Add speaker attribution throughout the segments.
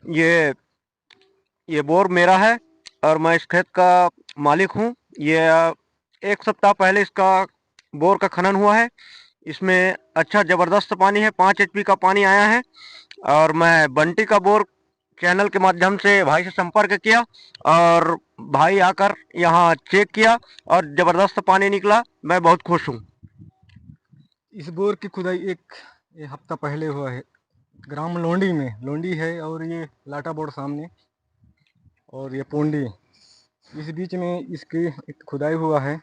Speaker 1: ये ये बोर मेरा है और मैं इस खेत का मालिक हूँ। ये 1 सप्ताह पहले इसका बोर का खनन हुआ है। इसमें अच्छा ज़बरदस्त पानी है, 5 HP का पानी आया है। और मैं बंटी का बोर चैनल के माध्यम से भाई से संपर्क किया और भाई आकर यहाँ चेक किया और ज़बरदस्त पानी निकला। मैं बहुत खुश हूँ।
Speaker 2: इस बोर की खुदाई ये हफ्ता पहले हुआ है। ग्राम लोंडी में, लोंडी है और ये लाटा बोर्ड सामने, और ये पोंडी, इस बीच में इसकी एक खुदाई हुआ है।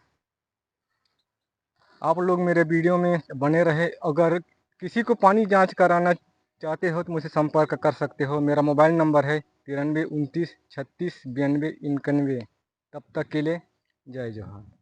Speaker 2: आप लोग मेरे वीडियो में बने रहे। अगर किसी को पानी जांच कराना चाहते हो तो मुझसे संपर्क कर सकते हो। मेरा मोबाइल नंबर है 93 29 36 92 91। तब तक के लिए जय जोहार।